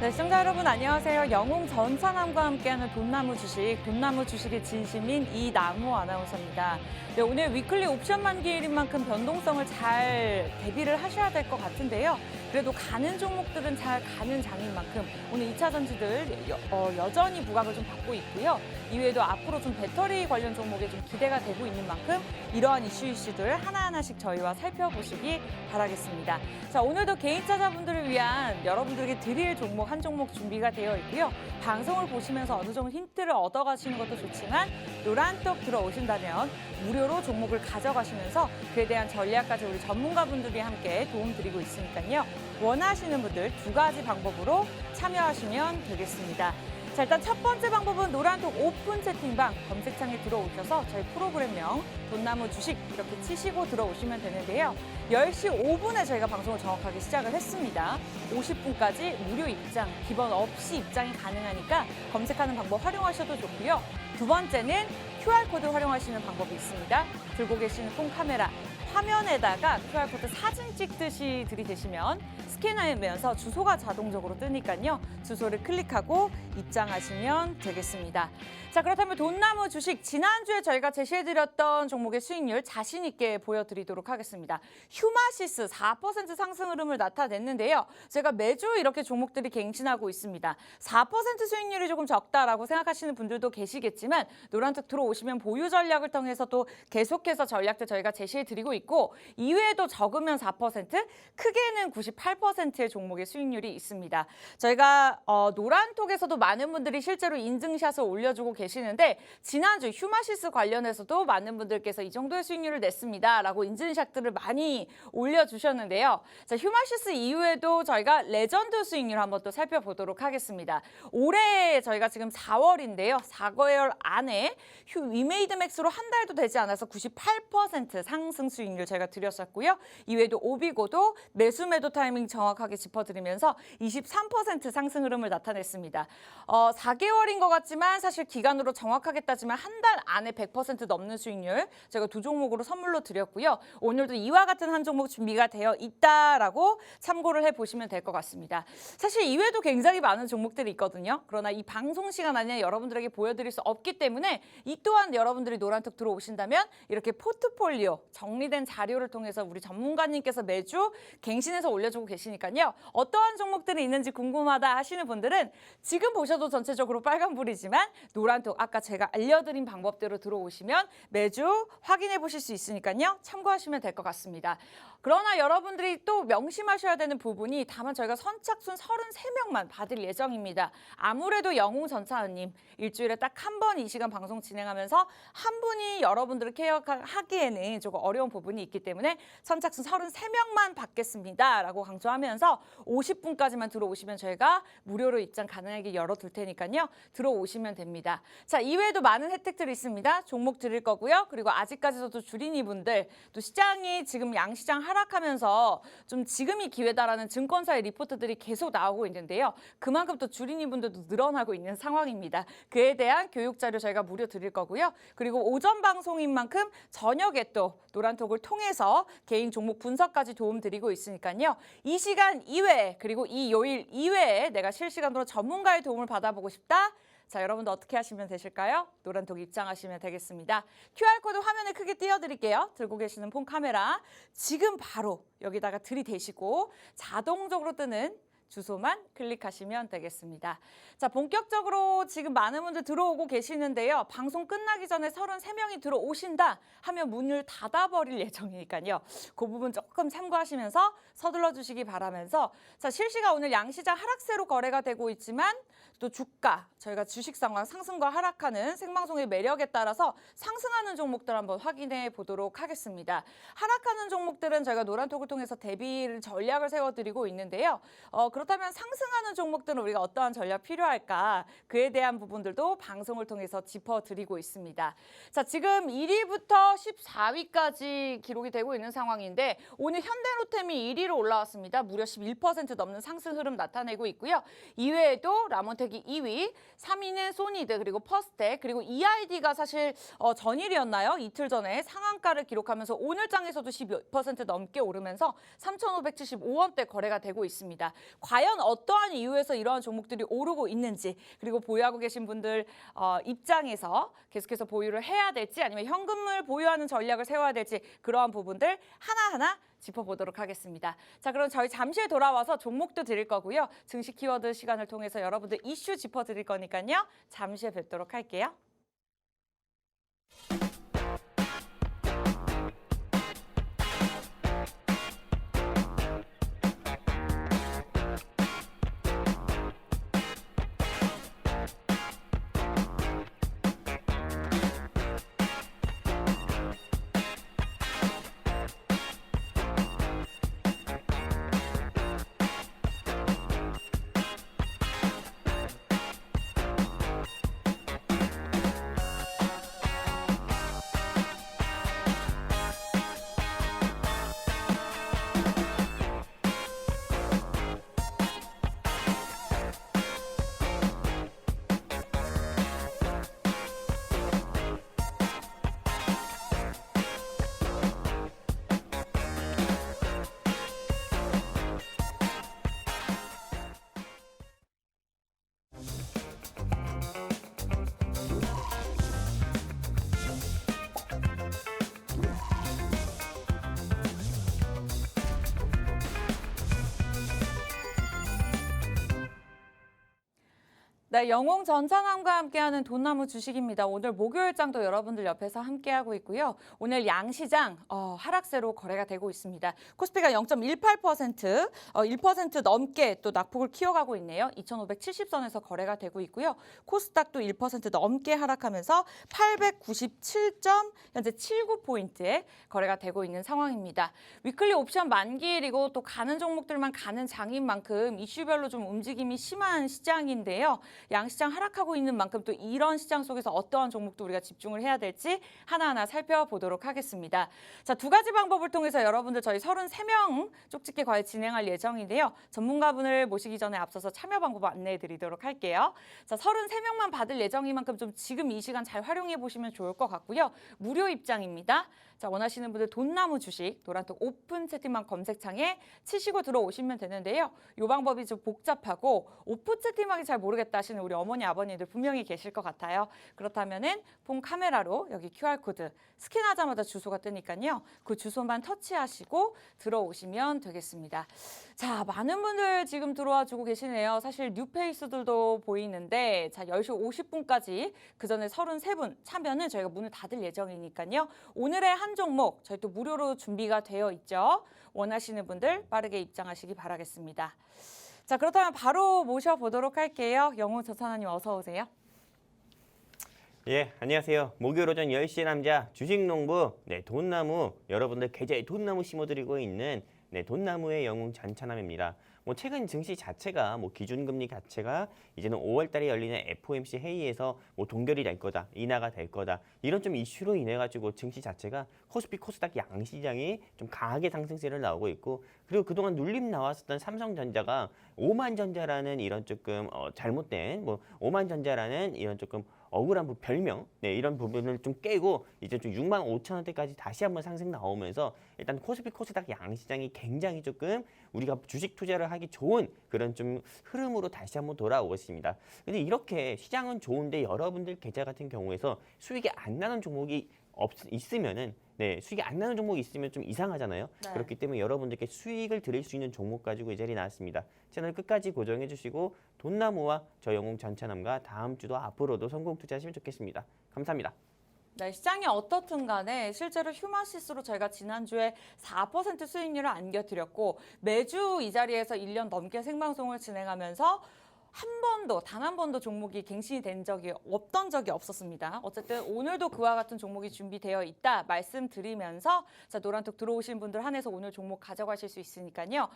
네, 시청자 여러분 안녕하세요. 영웅 전찬함과 함께하는 돈나무 주식, 돈나무 주식의 진심인 이나무 아나운서입니다. 네, 오늘 위클리 옵션 만기일인 만큼 변동성을 잘 대비를 하셔야 될 것 같은데요. 그래도 가는 종목들은 잘 가는 장인 만큼 오늘 2차 전지들 여전히 부각을 좀 받고 있고요. 이외에도 앞으로 좀 배터리 관련 종목에 좀 기대가 되고 있는 만큼 이러한 이슈들 하나하나씩 저희와 살펴보시기 바라겠습니다. 자, 오늘도 개인투자자분들을 위한 여러분들에게 드릴 종목 한 종목 준비가 되어 있고요. 방송을 보시면서 어느 정도 힌트를 얻어가시는 것도 좋지만 노란톡 들어오신다면 무료로 종목을 가져가시면서 그에 대한 전략까지 우리 전문가분들이 함께 도움드리고 있으니까요. 원하시는 분들 두 가지 방법으로 참여하시면 되겠습니다. 자, 일단 첫 번째 방법은 노란톡 오픈 채팅방 검색창에 들어오셔서 저희 프로그램명 돈나무 주식 이렇게 치시고 들어오시면 되는데요. 10시 5분에 저희가 방송을 정확하게 시작을 했습니다. 50분까지 무료 입장, 기본 없이 입장이 가능하니까 검색하는 방법 활용하셔도 좋고요. 두 번째는 QR코드 활용하시는 방법이 있습니다. 들고 계시는 폰 카메라 화면에다가 QR코드 사진 찍듯이 들이대시면 스캔하면서 주소가 자동적으로 뜨니까요. 주소를 클릭하고 입장하시면 되겠습니다. 자, 그렇다면 돈나무 주식 지난주에 저희가 제시해드렸던 종목의 수익률 자신 있게 보여드리도록 하겠습니다. 휴마시스 4% 상승 흐름을 나타냈는데요. 제가 매주 이렇게 종목들이 갱신하고 있습니다. 4% 수익률이 조금 적다라고 생각하시는 분들도 계시겠지만 노란톡 들어오시면 보유 전략을 통해서 또 계속해서 전략들 저희가 제시해드리고 있고 이외에도 적으면 4%, 크게는 98%의 종목의 수익률이 있습니다. 저희가 노란톡에서도 많은 분들이 실제로 인증샷을 올려주고 계시는데 지난주 휴마시스 관련해서도 많은 분들께서 이 정도의 수익률을 냈습니다 라고 인증샷들을 많이 올려주셨는데요. 자, 휴마시스 이후에도 저희가 레전드 수익률 한번 또 살펴보도록 하겠습니다. 올해 저희가 지금 4월인데요. 4개월 안에 위메이드 맥스로 한 달도 되지 않아서 98% 상승 수익률 저희가 드렸었고요. 이외에도 오비고도 매수 매도 타이밍 정확하게 짚어드리면서 23% 상승 흐름을 나타냈습니다. 4개월인 것 같지만 사실 기간으로 정확하게 따지면 한 달 안에 100% 넘는 수익률 제가 두 종목으로 선물로 드렸고요. 오늘도 이와 같은 한 종목 준비가 되어 있다라고 참고를 해보시면 될 것 같습니다. 사실 이외에도 굉장히 많은 종목들이 있거든요. 그러나 이 방송 시간 안에 여러분들에게 보여드릴 수 없기 때문에 이 또한 여러분들이 노란톡 들어오신다면 이렇게 포트폴리오 정리된 자료를 통해서 우리 전문가님께서 매주 갱신해서 올려주고 계시니까요. 어떠한 종목들이 있는지 궁금하다 하시는 분들은 지금 보셔도 전체적으로 빨간불이지만 노란톡 아까 제가 알려드린 방법대로 들어오시면 매주 확인해 보실 수 있으니까요. 참고하시면 될 것 같습니다. 그러나 여러분들이 또 명심하셔야 되는 부분이 다만 저희가 선착순 33명만 받을 예정입니다. 아무래도 영웅 전차은님 일주일에 딱 한 번 이 시간 방송 진행하면서 한 분이 여러분들을 케어하기에는 조금 어려운 부분이 있기 때문에 선착순 33명만 받겠습니다 라고 강조하면서 50분까지만 들어오시면 저희가 무료로 입장 가능하게 열어둘 테니까요. 들어오시면 됩니다. 자, 이외에도 많은 혜택들이 있습니다. 종목 드릴 거고요. 그리고 아직까지도 주린이분들 또 시장이 지금 양시장 하락하면서 좀 지금이 기회다라는 증권사의 리포트들이 계속 나오고 있는데요. 그만큼 또 주린이분들도 늘어나고 있는 상황입니다. 그에 대한 교육 자료 저희가 무료 드릴 거고요. 그리고 오전 방송인 만큼 저녁에 또 노란톡을 통해서 개인 종목 분석까지 도움드리고 있으니까요. 이 시간 이외에 그리고 이 요일 이외에 내가 실시간으로 전문가의 도움을 받아보고 싶다. 자, 여러분도 어떻게 하시면 되실까요? 노란톡 입장하시면 되겠습니다. QR코드 화면에 크게 띄워드릴게요. 들고 계시는 폰 카메라 지금 바로 여기다가 들이대시고 자동적으로 뜨는 주소만 클릭하시면 되겠습니다. 자, 본격적으로 지금 많은 분들 들어오고 계시는데요. 방송 끝나기 전에 33명이 들어오신다 하면 문을 닫아버릴 예정이니까요. 그 부분 조금 참고하시면서 서둘러 주시기 바라면서 자, 실시간 오늘 양시장 하락세로 거래가 되고 있지만 또 주가, 저희가 주식 상황 상승과 하락하는 생방송의 매력에 따라서 상승하는 종목들 한번 확인해 보도록 하겠습니다. 하락하는 종목들은 저희가 노란톡을 통해서 대비를 전략을 세워드리고 있는데요. 그렇다면 상승하는 종목들은 우리가 어떠한 전략 필요할까? 그에 대한 부분들도 방송을 통해서 짚어드리고 있습니다. 자, 지금 1위부터 14위까지 기록이 되고 있는 상황인데 오늘 현대로템이 1위로 올라왔습니다. 무려 11% 넘는 상승 흐름 나타내고 있고요. 이외에도 라몬텍이 2위, 3위는 소니드, 그리고 퍼스텍, 그리고 EID가 사실 전일이었나요? 이틀 전에 상한가를 기록하면서 오늘 장에서도 12% 넘게 오르면서 3,575원대 거래가 되고 있습니다. 과연 어떠한 이유에서 이러한 종목들이 오르고 있는지, 그리고 보유하고 계신 분들 입장에서 계속해서 보유를 해야 될지 아니면 현금을 보유하는 전략을 세워야 될지 그러한 부분들 하나하나 짚어보도록 하겠습니다. 자, 그럼 저희 잠시 후에 돌아와서 종목도 드릴 거고요. 증시 키워드 시간을 통해서 여러분들 이슈 짚어드릴 거니까요. 잠시 후에 뵙도록 할게요. 네, 영웅전산함과 함께하는 돈나무 주식입니다. 오늘 목요일장도 여러분들 옆에서 함께하고 있고요. 오늘 양시장 하락세로 거래가 되고 있습니다. 코스피가 0.18%, 1% 넘게 또 낙폭을 키워가고 있네요. 2,570선에서 거래가 되고 있고요. 코스닥도 1% 넘게 하락하면서 897점, 현재 79포인트에 거래가 되고 있는 상황입니다. 위클리 옵션 만기일이고 또 가는 종목들만 가는 장인 만큼 이슈별로 좀 움직임이 심한 시장인데요. 양시장 하락하고 있는 만큼 또 이런 시장 속에서 어떠한 종목도 우리가 집중을 해야 될지 하나하나 살펴보도록 하겠습니다. 자, 두 가지 방법을 통해서 여러분들 저희 33명 쪽집게 과외 진행할 예정인데요. 전문가분을 모시기 전에 앞서서 참여 방법 안내해 드리도록 할게요. 자, 33명만 받을 예정인 만큼 좀 지금 이 시간 잘 활용해 보시면 좋을 것 같고요. 무료 입장입니다. 자, 원하시는 분들 돈나무 주식 노란톡 오픈 채팅방 검색창에 치시고 들어오시면 되는데요. 이 방법이 좀 복잡하고 오픈 채팅방이 잘 모르겠다 하시는 우리 어머니 아버님들 분명히 계실 것 같아요. 그렇다면은 폰 카메라로 여기 QR코드 스캔하자마자 주소가 뜨니까요. 그 주소만 터치하시고 들어오시면 되겠습니다. 자, 많은 분들 지금 들어와 주고 계시네요. 사실 뉴페이스들도 보이는데 자, 10시 50분까지 그 전에 33분 참여는 저희가 문을 닫을 예정이니까요. 오늘의 한 종목 저희 또 무료로 준비가 되어 있죠. 원하시는 분들 빠르게 입장하시기 바라겠습니다. 자, 그렇다면 바로 모셔보도록 할게요. 영웅전산함님 어서 오세요. 예, 안녕하세요. 목요일 오전 10시 남자 주식농부 돈나무 여러분들 계좌에 돈나무 심어드리고 있는 돈나무의 영웅 전찬함입니다. 최근 증시 자체가 기준금리 자체가 이제는 5월달에 열리는 FOMC 회의에서 동결이 될 거다, 인하가 될 거다 이런 좀 이슈로 인해 가지고 증시 자체가 코스피, 코스닥 양시장이 좀 강하게 상승세를 나오고 있고 그리고 그동안 눌림 나왔었던 삼성전자가 오만전자라는 이런 조금 잘못된 오만전자라는 이런 조금 억울한 별명 이런 부분을 좀 깨고 이제 좀 6만 5천 원대까지 다시 한번 상승 나오면서 일단 코스피 코스닥 양시장이 굉장히 조금 우리가 주식 투자를 하기 좋은 그런 좀 흐름으로 다시 한번 돌아오고 있습니다. 근데 이렇게 시장은 좋은데 여러분들 계좌 같은 경우에서 수익이 안 나는 종목이 있으면은 수익이 안 나는 종목이 있으면 좀 이상하잖아요. 네. 그렇기 때문에 여러분들께 수익을 드릴 수 있는 종목 가지고 이 자리에 나왔습니다. 채널 끝까지 고정해 주시고 돈나무와 저 영웅 전찬함과 다음 주도 앞으로도 성공 투자하시면 좋겠습니다. 감사합니다. 네, 시장이 어떻든 간에 실제로 휴마시스로 저희가 지난주에 4% 수익률을 안겨드렸고 매주 이 자리에서 1년 넘게 생방송을 진행하면서 단 한 번도 종목이 갱신이 된 적이 없었습니다. 어쨌든 오늘도 그와 같은 종목이 준비되어 있다 말씀드리면서 자, 노란톡 들어오신 분들 한해서 오늘 종목 가져가실 수 있으니까요.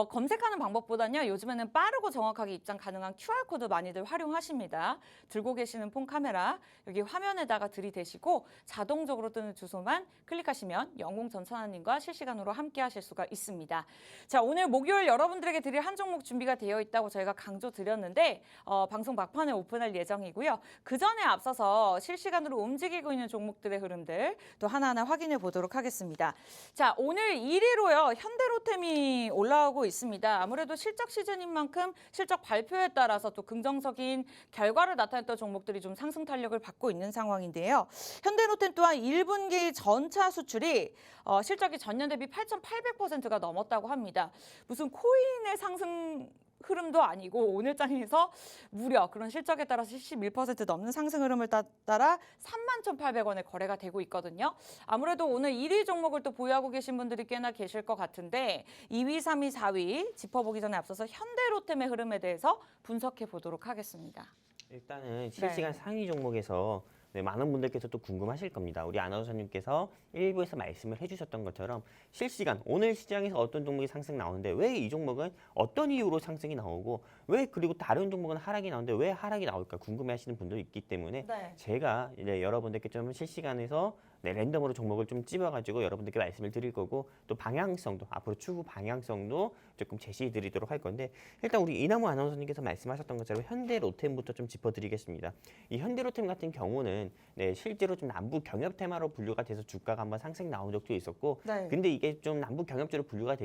검색하는 방법보다는요. 요즘에는 빠르고 정확하게 입장 가능한 QR코드 많이들 활용하십니다. 들고 계시는 폰 카메라 여기 화면에다가 들이대시고 자동적으로 뜨는 주소만 클릭하시면 영웅전찬함님과 실시간으로 함께 하실 수가 있습니다. 자, 오늘 목요일 여러분들에게 드릴 한 종목 준비가 되어 있다고 저희가 강조드렸는데 있었는데 방송 막판에 오픈할 예정이고요. 그 전에 앞서서 실시간으로 움직이고 있는 종목들의 흐름들 또 하나하나 확인해 보도록 하겠습니다. 자, 오늘 1위로요. 현대로템이 올라오고 있습니다. 아무래도 실적 시즌인 만큼 실적 발표에 따라서 또 긍정적인 결과를 나타냈던 종목들이 좀 상승 탄력을 받고 있는 상황인데요. 현대로템 또한 1분기 전차 수출이 실적이 전년 대비 8,800%가 넘었다고 합니다. 무슨 코인의 상승 흐름도 아니고 오늘장에서 무려 그런 실적에 따라서 11% 넘는 상승 흐름을 따라 31,800원에 거래가 되고 있거든요. 아무래도 오늘 1위 종목을 또 보유하고 계신 분들이 꽤나 계실 것 같은데 2위, 3위, 4위 짚어보기 전에 앞서서 현대로템의 흐름에 대해서 분석해 보도록 하겠습니다. 일단은 실시간 상위 종목에서 많은 분들께서 또 궁금하실 겁니다. 우리 아나운서님께서 1부에서 말씀을 해주셨던 것처럼 실시간 오늘 시장에서 어떤 종목이 상승 나오는데 왜 이 종목은 어떤 이유로 상승이 나오고 왜 그리고 다른 종목은 하락이 나오는데 왜 하락이 나올까 궁금해하시는 분도 있기 때문에 제가 이제 여러분들께 좀 실시간에서 랜덤으로 종목을 좀 찝어가지고 여러분들께 말씀을 드릴 거고 또 방향성도 앞으로 추후 방향성도 조금 제시해 드리도록 할 건데 일단 우리 이남우 아나운서님께서 말씀하셨던 것처럼 현대로템부터 좀 짚어드리겠습니다. 이 현대로템 같은 경우는 실제로 좀 남북 경협 테마로 분류가 돼서 주가가 한번 상승 나온 적도 있었고 근데 이게 좀 남북 경협주로 분류가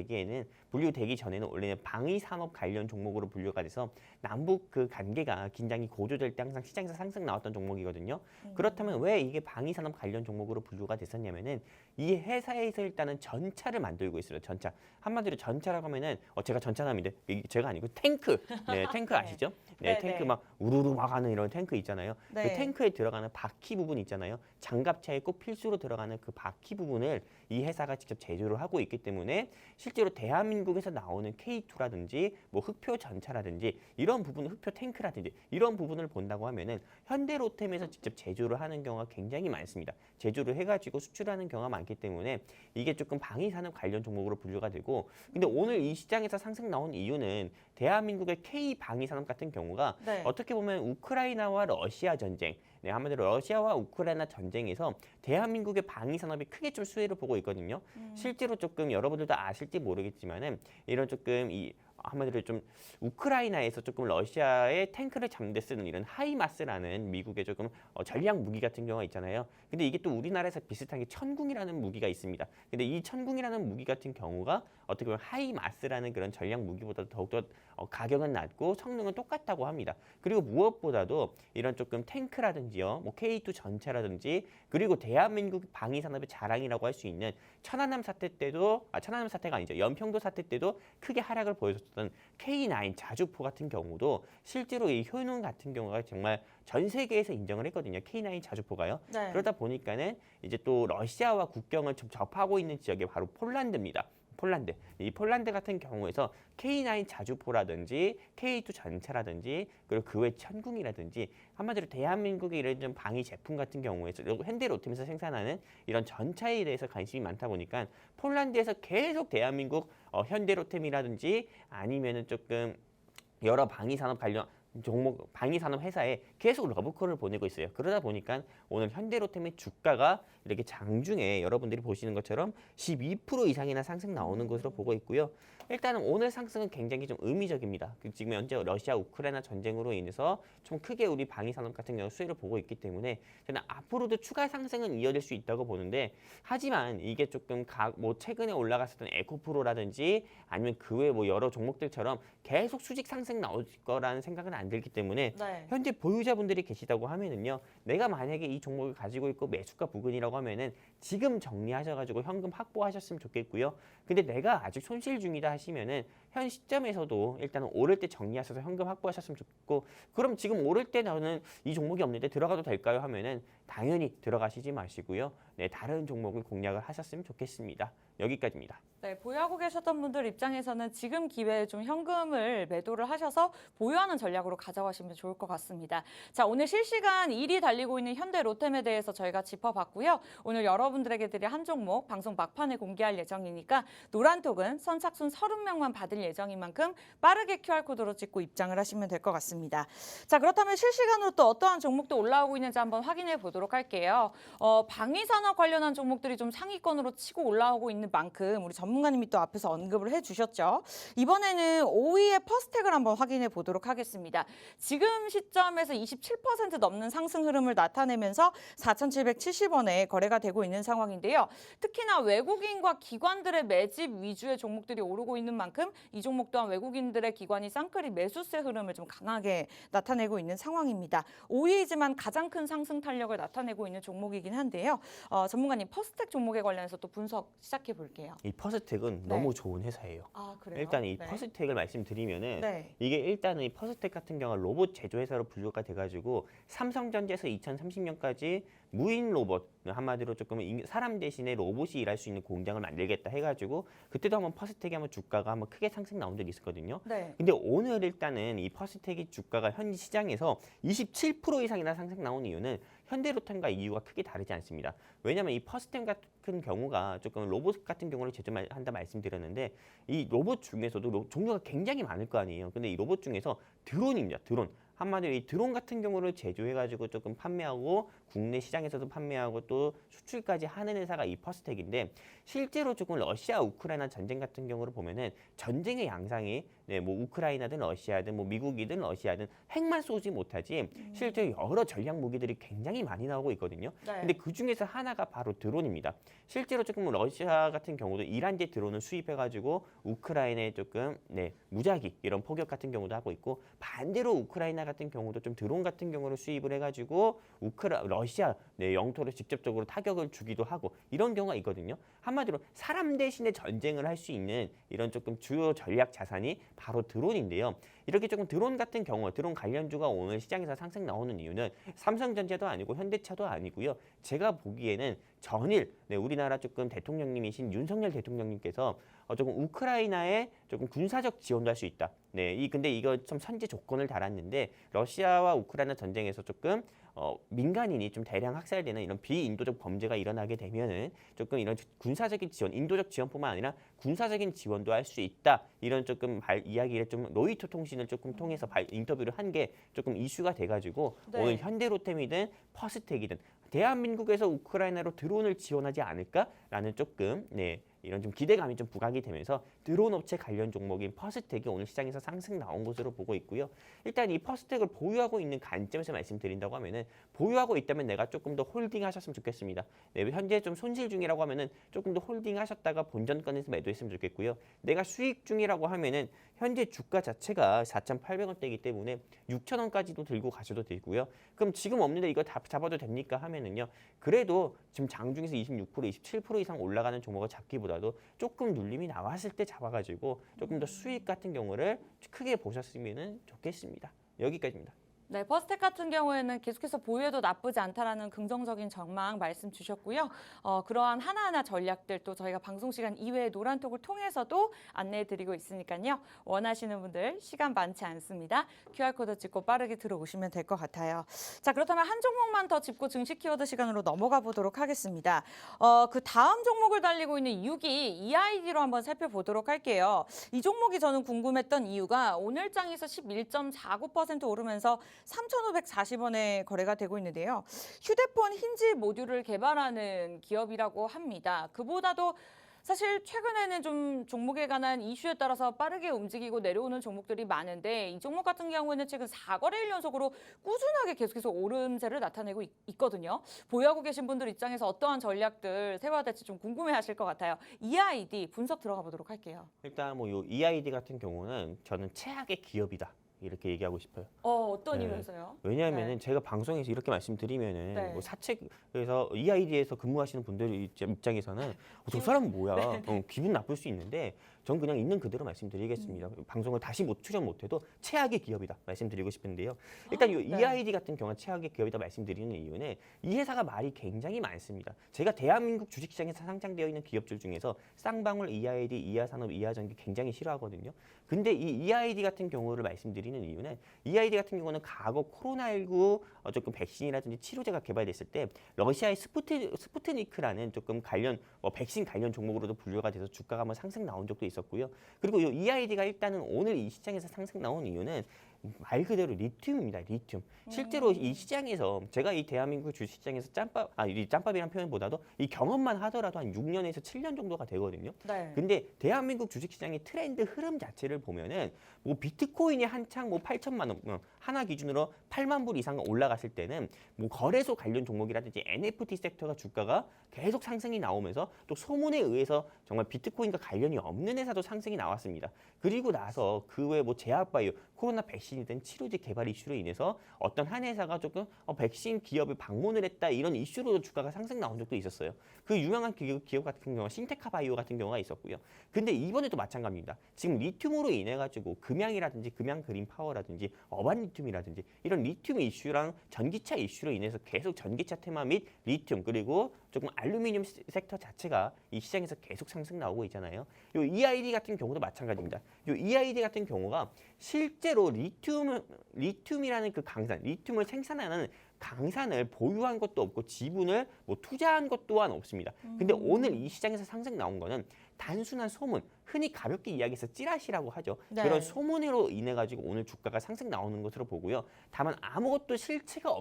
분류되기 전에는 원래는 방위산업 관련 종목으로 분류가 돼서 남북 그 관계가 긴장이 고조될 때 항상 시장에서 상승 나왔던 종목이거든요. 그렇다면 왜 이게 방위산업 관련 종목으로 분류가 됐었냐면은 이 회사에서 일단은 전차를 만들고 있어요. 전차. 한마디로 전차라고 하면은 제가 전차남인데 제가 아니고 탱크. 탱크 아시죠? 탱크 막 우르르 막 하는 이런 탱크 있잖아요. 그 탱크에 들어가는 바퀴 부분 있잖아요. 장갑차에 꼭 필수로 들어가는 그 바퀴 부분을 이 회사가 직접 제조를 하고 있기 때문에 실제로 대한민국에서 나오는 K2라든지 뭐 흑표 전차라든지 이런 부분, 흑표 탱크라든지 이런 부분을 본다고 하면은 현대로템에서 직접 제조를 하는 경우가 굉장히 많습니다. 제조를 해가지고 수출하는 경우가 많기 때문에 이게 조금 방위산업 관련 종목으로 분류가 되고 근데 오늘 이 시장에서 상승 나온 이유는 대한민국의 K 방위산업 같은 경우가 어떻게 보면 우크라이나와 러시아 전쟁 한마디로 러시아와 우크라이나 전쟁에서 대한민국의 방위산업이 크게 좀 수혜를 보고 있거든요. 실제로 조금 여러분들도 아실지 모르겠지만은 이런 조금 한마디로 좀 우크라이나에서 조금 러시아의 탱크를 잡는 데 쓰는 이런 하이마스라는 미국의 조금 전략 무기 같은 경우가 있잖아요. 근데 이게 또 우리나라에서 비슷한 게 천궁이라는 무기가 있습니다. 근데 이 천궁이라는 무기 같은 경우가 어떻게 보면 하이마스라는 그런 전략 무기보다 더욱더 가격은 낮고 성능은 똑같다고 합니다. 그리고 무엇보다도 이런 조금 탱크라든지요, 뭐 K2 전차라든지 그리고 대한민국 방위산업의 자랑이라고 할 수 있는 천안함 사태 때도 천안함 사태가 아니죠. 연평도 사태 때도 크게 하락을 보여줬던 K9 자주포 같은 경우도 실제로 이 효능 같은 경우가 정말 전 세계에서 인정을 했거든요. K9 자주포가요. 그러다 보니까는 이제 또 러시아와 국경을 좀 접하고 있는 지역이 바로 폴란드입니다. 폴란드. 이 폴란드 같은 경우에서 K9 자주포라든지 K2 전차라든지 그리고 그 외 천궁이라든지 한마디로 대한민국의 이런 좀 방위 제품 같은 경우에서 현대로템에서 생산하는 이런 전차에 대해서 관심이 많다 보니까 폴란드에서 계속 대한민국 현대로템이라든지 아니면은 조금 여러 방위산업 관련 종목 방위산업 회사에 계속 러브콜을 보내고 있어요. 그러다 보니까 오늘 현대로템의 주가가 이렇게 장중에 여러분들이 보시는 것처럼 12% 이상이나 상승 나오는 것으로 보고 있고요. 일단은 오늘 상승은 굉장히 좀 의미적입니다. 지금 현재 러시아 우크라이나 전쟁으로 인해서 좀 크게 우리 방위산업 같은 경우 수혜를 보고 있기 때문에 저는 앞으로도 추가 상승은 이어질 수 있다고 보는데 하지만 이게 조금 뭐 최근에 올라갔었던 에코프로라든지 아니면 그 외 뭐 여러 종목들처럼 계속 수직 상승 나올 거라는 생각은 안 들기 때문에 현재 보유자분들이 계시다고 하면은요. 내가 만약에 이 종목을 가지고 있고 매수가 부근이라고 하면은 지금 정리하셔가지고 현금 확보하셨으면 좋겠고요. 근데 내가 아직 손실 중이다 하시면은 현 시점에서도 일단은 오를 때 정리하셔서 현금 확보하셨으면 좋겠고 그럼 지금 오를 때 나는 이 종목이 없는데 들어가도 될까요 하면은 당연히 들어가시지 마시고요. 다른 종목을 공략을 하셨으면 좋겠습니다. 여기까지입니다. 보유하고 계셨던 분들 입장에서는 지금 기회에 좀 현금을 매도를 하셔서 보유하는 전략으로 가져가시면 좋을 것 같습니다. 자, 오늘 실시간 1위 달리고 있는 현대로템에 대해서 저희가 짚어봤고요. 오늘 여러분들에게 드릴 한 종목 방송 막판에 공개할 예정이니까 노란톡은 선착순 30명만 받을 내릴 예정인 만큼 빠르게 QR코드로 찍고 입장을 하시면 될 것 같습니다. 자, 그렇다면 실시간으로 또 어떠한 종목도 올라오고 있는지 한번 확인해 보도록 할게요. 방위산업 관련한 종목들이 좀 상위권으로 치고 올라오고 있는 만큼 우리 전문가님이 또 앞에서 언급을 해주셨죠. 이번에는 5위의 퍼스텍을 한번 확인해 보도록 하겠습니다. 지금 시점에서 27% 넘는 상승 흐름을 나타내면서 4,770원에 거래가 되고 있는 상황인데요. 특히나 외국인과 기관들의 매집 위주의 종목들이 오르고 있는 만큼 이 종목 또한 외국인들의 기관이 쌍끌이 매수세 흐름을 좀 강하게 나타내고 있는 상황입니다. 5위이지만 가장 큰 상승 탄력을 나타내고 있는 종목이긴 한데요. 전문가님, 퍼스텍 종목에 관련해서 또 분석 시작해 볼게요. 이 퍼스텍은 너무 좋은 회사예요. 아, 그래요? 일단 이 퍼스텍을 말씀드리면은 네. 이게 일단은 이 퍼스텍 같은 경우는 로봇 제조회사로 분류가 돼가지고 삼성전자에서 2030년까지 무인 로봇, 한마디로 조금 사람 대신에 로봇이 일할 수 있는 공장을 만들겠다 해가지고 그때도 한번 퍼스텍이 한번 주가가 한번 크게 상승 나온 적이 있었거든요. 네. 근데 오늘 일단은 이 퍼스텍이 주가가 현 시장에서 27% 이상이나 상승 나온 이유는 현대로템과 이유가 크게 다르지 않습니다. 왜냐하면 이 퍼스텍 같은 경우가 조금 로봇 같은 경우를 제조한다 말씀드렸는데 이 로봇 중에서도 종류가 굉장히 많을 거 아니에요. 근데 이 로봇 중에서 드론입니다. 드론. 한마디로 이 드론 같은 경우를 제조해가지고 조금 판매하고 국내 시장에서도 판매하고 또 수출까지 하는 회사가 이 퍼스텍인데 실제로 조금 러시아 우크라이나 전쟁 같은 경우를 보면은 전쟁의 양상이 뭐 우크라이나든 러시아든 뭐 미국이든 러시아든 핵만 쏘지 못하지 실제로 여러 전략 무기들이 굉장히 많이 나오고 있거든요. 네. 근데 그 중에서 하나가 바로 드론입니다. 실제로 조금 러시아 같은 경우도 이란제 드론을 수입해가지고 우크라이나에 조금 무작위 이런 포격 같은 경우도 하고 있고 반대로 우크라이나 같은 경우도 좀 드론 같은 경우를 수입을 해가지고 러시아 영토를 직접적으로 타격을 주기도 하고 이런 경우가 있거든요. 한마디로 사람 대신에 전쟁을 할 수 있는 이런 조금 주요 전략 자산이 바로 드론인데요. 이렇게 조금 드론 같은 경우, 드론 관련주가 오늘 시장에서 상승 나오는 이유는 삼성전자도 아니고 현대차도 아니고요. 제가 보기에는 전일 우리나라 조금 대통령님이신 윤석열 대통령님께서 조금 우크라이나에 조금 군사적 지원도 할 수 있다. 근데 이거 좀 선제 조건을 달았는데 러시아와 우크라이나 전쟁에서 조금 민간인이 좀 대량 학살되는 이런 비인도적 범죄가 일어나게 되면은 조금 이런 군사적인 지원, 인도적 지원뿐만 아니라 군사적인 지원도 할 수 있다. 이런 조금 이야기를 좀 로이터 통신을 조금 통해서 인터뷰를 한 게 조금 이슈가 돼가지고 오늘 현대로템이든 퍼스텍이든 대한민국에서 우크라이나로 드론을 지원하지 않을까라는 조금 이런 좀 기대감이 좀 부각이 되면서 드론 업체 관련 종목인 퍼스텍이 오늘 시장에서 상승 나온 것으로 보고 있고요. 일단 이 퍼스텍을 보유하고 있는 관점에서 말씀드린다고 하면은 보유하고 있다면 내가 조금 더 홀딩하셨으면 좋겠습니다. 현재 좀 손실 중이라고 하면은 조금 더 홀딩하셨다가 본전권에서 매도했으면 좋겠고요. 내가 수익 중이라고 하면은 현재 주가 자체가 4,800원대이기 때문에 6,000원까지도 들고 가셔도 되고요. 그럼 지금 없는데 이거 다 잡아도 됩니까 하면은요. 그래도 지금 장중에서 26%, 27% 이상 올라가는 종목을 잡기보다도 조금 눌림이 나왔을 때 잡아가지고 조금 더 수익 같은 경우를 크게 보셨으면 좋겠습니다. 여기까지입니다. 네, 퍼스텍 같은 경우에는 계속해서 보유해도 나쁘지 않다라는 긍정적인 전망 말씀 주셨고요. 그러한 하나하나 전략들 또 저희가 방송 시간 이외에 노란톡을 통해서도 안내해드리고 있으니까요. 원하시는 분들 시간 많지 않습니다. QR코드 찍고 빠르게 들어오시면 될 것 같아요. 자, 그렇다면 한 종목만 더 짚고 증시 키워드 시간으로 넘어가 보도록 하겠습니다. 그 다음 종목을 달리고 있는 6위 EID로 한번 살펴보도록 할게요. 이 종목이 저는 궁금했던 이유가 오늘 장에서 11.49% 오르면서 3,540원에 거래가 되고 있는데요. 휴대폰 힌지 모듈을 개발하는 기업이라고 합니다. 그보다도 사실 최근에는 좀 종목에 관한 이슈에 따라서 빠르게 움직이고 내려오는 종목들이 많은데 이 종목 같은 경우에는 최근 4거래일 연속으로 꾸준하게 계속해서 오름세를 나타내고 있거든요. 보유하고 계신 분들 입장에서 어떠한 전략들 세워야 될지 좀 궁금해하실 것 같아요. EID 분석 들어가 보도록 할게요. 일단 뭐 이 EID 같은 경우는 저는 최악의 기업이다. 이렇게 얘기하고 싶어요. 어떤 이유에서요? 왜냐하면은 제가 방송에서 이렇게 말씀드리면은 뭐 사책에서 EID에서 근무하시는 분들 입장에서는 저 사람은 뭐야? 기분 나쁠 수 있는데 전 그냥 있는 그대로 말씀드리겠습니다. 방송을 다시 출연 못해도 최악의 기업이다 말씀드리고 싶은데요. 일단 이 EID 같은 경우는 최악의 기업이다 말씀드리는 이유는 이 회사가 말이 굉장히 많습니다. 제가 대한민국 주식시장에서 상장되어 있는 기업들 중에서 쌍방울, EID, 이하산업, 이하전기 굉장히 싫어하거든요. 근데 이 EID 같은 경우를 말씀드리는 이유는 EID 같은 경우는 과거 코로나19 조금 백신이라든지 치료제가 개발됐을 때 러시아의 스푸트니크라는 조금 관련 백신 관련 종목으로도 분류가 돼서 주가가 한번 상승 나온 적도 있었고요. 그리고 이 EID가 일단은 오늘 이 시장에서 상승 나온 이유는 말 그대로 리튬입니다. 리튬. 실제로 이 시장에서 제가 이 대한민국 주식시장에서 이 짬밥이라는 표현보다도 이 경험만 하더라도 한 6년에서 7년 정도가 되거든요. 네. 근데 대한민국 주식시장의 트렌드 흐름 자체를 보면은 뭐 비트코인이 한창 뭐 8천만 원 하나 기준으로 8만 불 이상 올라갔을 때는 뭐 거래소 관련 종목이라든지 NFT 섹터가 주가가 계속 상승이 나오면서 또 소문에 의해서 정말 비트코인과 관련이 없는 회사도 상승이 나왔습니다. 그리고 나서 그 외에 뭐 제약바이오, 코로나 백신이든 치료제 개발 이슈로 인해서 어떤 한 회사가 조금 백신 기업을 방문을 했다 이런 이슈로 주가가 상승 나온 적도 있었어요. 그 유명한 기업 같은 경우가 신테카 바이오 같은 경우가 있었고요. 근데 이번에도 마찬가지입니다. 지금 리튬으로 인해 가지고 금양이라든지 금양 그린 파워라든지 어반 리튬이라든지 이런 리튬 이슈랑 전기차 이슈로 인해서 계속 전기차 테마 및 리튬 그리고 조금 알루미늄 섹터 자체가 이 시장에서 계속 상승 나오고 있잖아요. 요 EID 같은 경우도 마찬가지입니다. 요 EID 같은 경우가 실제로 리튬이라는 그 강산, 리튬을 생산하는 강산을 보유한 것도 없고 지분을 뭐 투자한 것 또한 없습니다. 근데 오늘 이 시장에서 상승 나온 거는 단순한 소문, 흔히 가볍게 이야기해서 찌라시라고 하죠. 네. 그런 소문으로 인해 가지고 오늘 주가가 상승 나오는 것으로 보고요. 다만 아무것도 실체가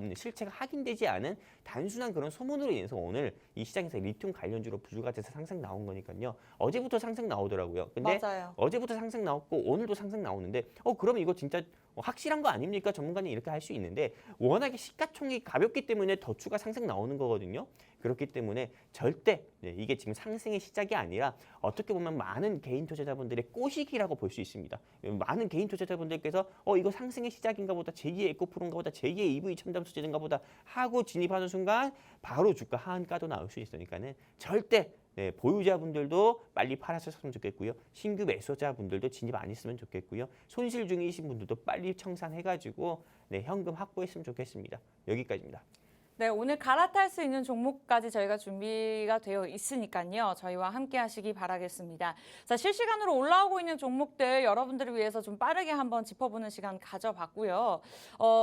확인되지 않은 단순한 그런 소문으로 인해서 오늘 이 시장에서 리튬 관련주로 분류가 돼서 상승 나온 거니까요. 어제부터 상승 나오더라고요. 근데 맞아요. 어제부터 상승 나왔고 오늘도 상승 나오는데 그럼 이거 진짜 확실한 거 아닙니까? 전문가는 이렇게 할 수 있는데 워낙에 시가총액이 가볍기 때문에 더 추가 상승 나오는 거거든요. 그렇기 때문에 절대 이게 지금 상승의 시작이 아니라 어떻게 보면 많은 개인 투자자분들의 꼬시기라고 볼 수 있습니다. 많은 개인 투자자분들께서 이거 상승의 시작인가 보다, 제2의 에코프로인가 보다, 제2의 EV 첨단 소재인가 보다 하고 진입하는 순간 바로 주가 하한가도 나올 수 있으니까는 절대 보유자분들도 빨리 팔았으면 좋겠고요. 신규 매수자분들도 진입 안 했으면 좋겠고요. 손실 중이신 분들도 빨리 청산해가지고 현금 확보했으면 좋겠습니다. 여기까지입니다. 네, 오늘 갈아탈 수 있는 종목까지 저희가 준비가 되어 있으니까요. 저희와 함께 하시기 바라겠습니다. 자, 실시간으로 올라오고 있는 종목들 여러분들을 위해서 좀 빠르게 한번 짚어보는 시간 가져봤고요.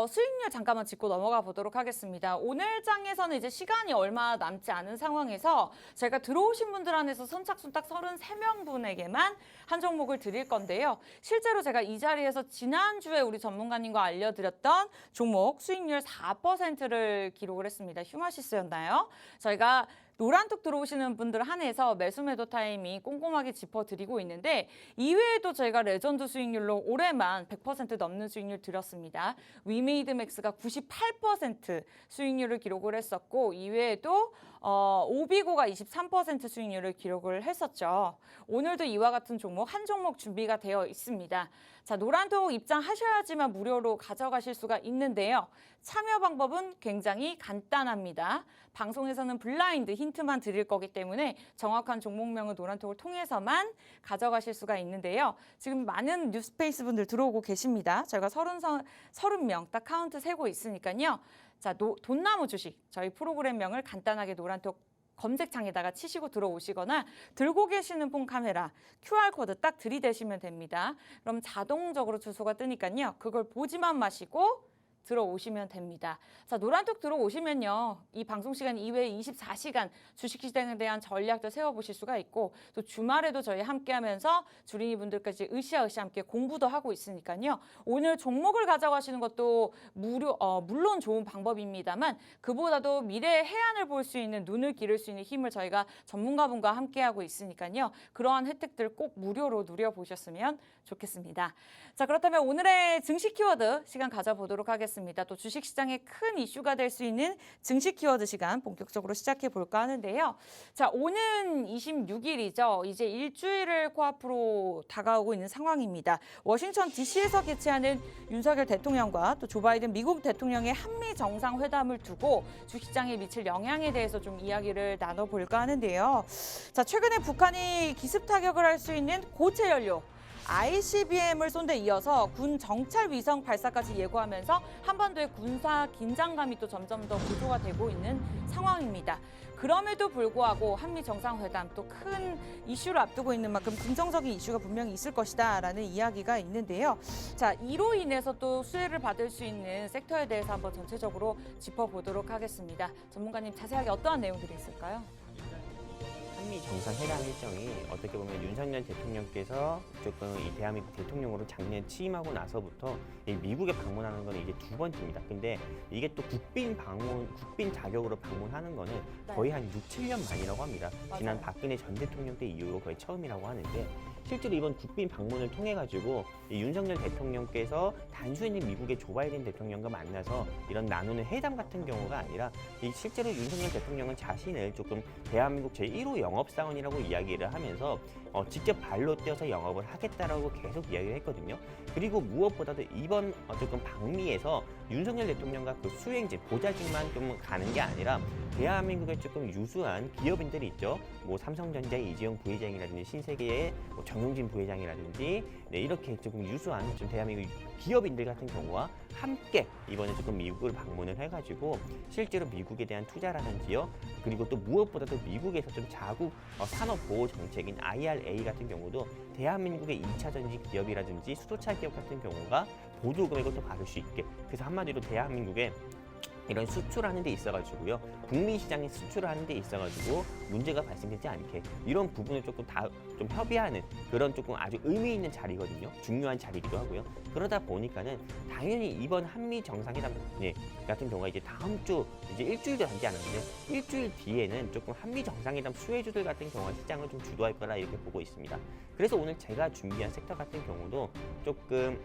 수익률 잠깐만 짚고 넘어가 보도록 하겠습니다. 오늘 장에서는 이제 시간이 얼마 남지 않은 상황에서 제가 들어오신 분들 안에서 선착순딱 33명분에게만 한 종목을 드릴 건데요. 실제로 제가 이 자리에서 지난주에 우리 전문가님과 알려드렸던 종목 수익률 4%를 기록을 했습니다. 휴마시스였나요? 저희가 노란톡 들어오시는 분들 한해서 매수 매도 타이밍 꼼꼼하게 짚어드리고 있는데 이외에도 저희가 레전드 수익률로 올해만 100% 넘는 수익률 드렸습니다. 위메이드맥스가 98% 수익률을 기록을 했었고 이외에도 오비고가 23% 수익률을 기록을 했었죠. 오늘도 이와 같은 종목 한 종목 준비가 되어 있습니다. 자, 노란톡 입장하셔야지만 무료로 가져가실 수가 있는데요. 참여 방법은 굉장히 간단합니다. 방송에서는 블라인드 힌트만 드릴 거기 때문에 정확한 종목명은 노란톡을 통해서만 가져가실 수가 있는데요. 지금 많은 뉴스페이스 분들 들어오고 계십니다. 저희가 30명 딱 카운트 세고 있으니까요. 자, 돈나무 주식 저희 프로그램명을 간단하게 노란톡 검색창에다가 치시고 들어오시거나 들고 계시는 폰 카메라 QR코드 딱 들이대시면 됩니다. 그럼 자동적으로 주소가 뜨니까요. 그걸 보지만 마시고 들어오시면 됩니다. 자, 노란톡 들어오시면요. 이 방송 시간 이외에 24시간 주식시장에 대한 전략도 세워보실 수가 있고 또 주말에도 저희 함께하면서 주린이 분들까지 으쌰으쌰 함께 공부도 하고 있으니까요. 오늘 종목을 가져가시는 것도 물론 좋은 방법입니다만 그보다도 미래의 해안을 볼 수 있는 눈을 기를 수 있는 힘을 저희가 전문가분과 함께하고 있으니까요. 그러한 혜택들 꼭 무료로 누려보셨으면 좋겠습니다. 자, 그렇다면 오늘의 증시 키워드 시간 가져보도록 하겠습니다. 또 주식시장에 큰 이슈가 될 수 있는 증시 키워드 시간 본격적으로 시작해 볼까 하는데요. 자, 오는 26일이죠. 이제 일주일을 코앞으로 다가오고 있는 상황입니다. 워싱턴 DC에서 개최하는 윤석열 대통령과 또 조 바이든 미국 대통령의 한미 정상회담을 두고 주식시장에 미칠 영향에 대해서 좀 이야기를 나눠볼까 하는데요. 자, 최근에 북한이 기습 타격을 할 수 있는 고체 연료 ICBM을 쏜 데 이어서 군 정찰 위성 발사까지 예고하면서 한반도의 군사 긴장감이 또 점점 더 고조가 되고 있는 상황입니다. 그럼에도 불구하고 한미 정상회담 또 큰 이슈를 앞두고 있는 만큼 긍정적인 이슈가 분명히 있을 것이다라는 이야기가 있는데요. 자, 이로 인해서 또 수혜를 받을 수 있는 섹터에 대해서 한번 전체적으로 짚어보도록 하겠습니다. 전문가님 자세하게 어떠한 내용들이 있을까요? 한미 정상회담 일정이 어떻게 보면 윤석열 대통령께서 조금 이 대한민국 대통령으로 작년 취임하고 나서부터 이 미국에 방문하는 건 이제 두 번째입니다. 근데 이게 또 국빈 자격으로 방문하는 거는 거의 한 6, 7년 만이라고 합니다. 지난 맞아요. 박근혜 전 대통령 때 이후로 거의 처음이라고 하는데 실제로 이번 국빈 방문을 통해 가지고 윤석열 대통령께서 단순히 미국의 조 바이든 대통령과 만나서 이런 나누는 회담 같은 경우가 아니라 이 실제로 윤석열 대통령은 자신을 조금 대한민국 제1호 영업사원이라고 이야기를 하면서 직접 발로 뛰어서 영업을 하겠다라고 계속 이야기를 했거든요. 그리고 무엇보다도 이번 조금 방미에서 윤석열 대통령과 그 수행직, 보좌직만 좀 가는 게 아니라 대한민국의 조금 유수한 기업인들이 있죠. 뭐 삼성전자의 이재용 부회장이라든지 신세계의 뭐 정용진 부회장이라든지 네, 이렇게 조금 유수한 좀 대한민국 기업인들 같은 경우와 함께 이번에 조금 미국을 방문을 해가지고 실제로 미국에 대한 투자라든지요. 그리고 또 무엇보다도 미국에서 좀 자국 산업 보호 정책인 IRA 같은 경우도 대한민국의 2차 전지 기업이라든지 수소차 기업 같은 경우가 보조 금액을 또 받을 수 있게. 그래서 한마디로 대한민국의 이런 수출하는 데 있어가지고요. 북미 시장에 수출을 하는 데 있어가지고 문제가 발생되지 않게 이런 부분을 조금 다 좀 협의하는 그런 조금 아주 의미 있는 자리거든요. 중요한 자리이기도 하고요. 그러다 보니까는 당연히 이번 한미 정상회담 같은 경우가 이제 다음 주 이제 일주일도 남지 않았는데 일주일 뒤에는 조금 한미 정상회담 수혜주들 같은 경우가 시장을 좀 주도할 거라 이렇게 보고 있습니다. 그래서 오늘 제가 준비한 섹터 같은 경우도 조금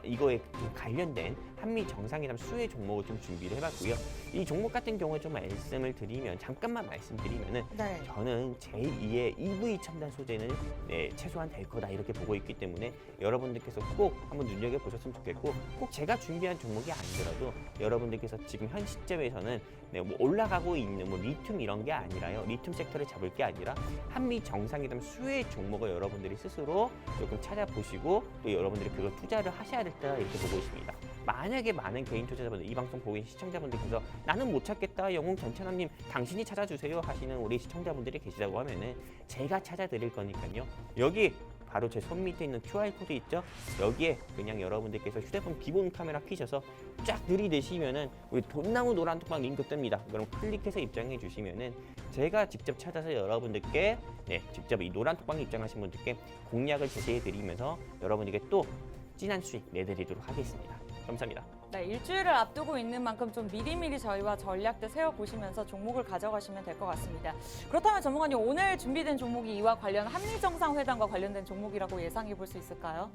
이거에 좀 관련된 한미 정상회담 수혜 종목을 좀 준비를 해봤고요. 이 종목 같은 경우에 좀 말씀을 드리면 잠깐만 말씀드리면은 네. 저는 제2의 EV 첨단 소재는 최소한 될 거다 이렇게 보고 있기 때문에 여러분들께서 꼭 한번 눈여겨보셨으면 좋겠고 꼭 제가 준비한 종목이 아니더라도 여러분들께서 지금 현 시점에서는 뭐 올라가고 있는 뭐 리튬 이런 게 아니라요. 리튬 섹터를 잡을 게 아니라 한미 정상회담 수혜 종목을 여러분들이 스스로 조금 찾아보시고 또 여러분들이 그걸 투자를 하셔야 될다 이렇게 보고 있습니다. 만약에 많은 개인 투자자분들, 이 방송 보고 계신 시청자분들께서 나는 못 찾겠다, 영웅 전찬남님 당신이 찾아주세요 하시는 우리 시청자분들이 계시다고 하면은 제가 찾아드릴 거니까요. 여기 바로 제 손 밑에 있는 QR코드 있죠? 여기에 그냥 여러분들께서 휴대폰 기본 카메라 켜셔서 쫙 들이대시면은 우리 돈나무 노란 톡방 링크 뜹니다. 그럼 클릭해서 입장해 주시면은 제가 직접 찾아서 여러분들께 직접 이 노란 톡방에 입장하신 분들께 공략을 제시해 드리면서 여러분에게 또 진한 수익 내드리도록 하겠습니다. 감사합니다. 네, 일주일을 앞두고 있는 만큼 좀 미리미리 저희와 전략들 세워보시면서 종목을 가져가시면 될 것 같습니다. 그렇다면 전문가님, 오늘 준비된 종목이 이와 관련 한미정상회담과 관련된 종목이라고 예상해 볼 수 있을까요?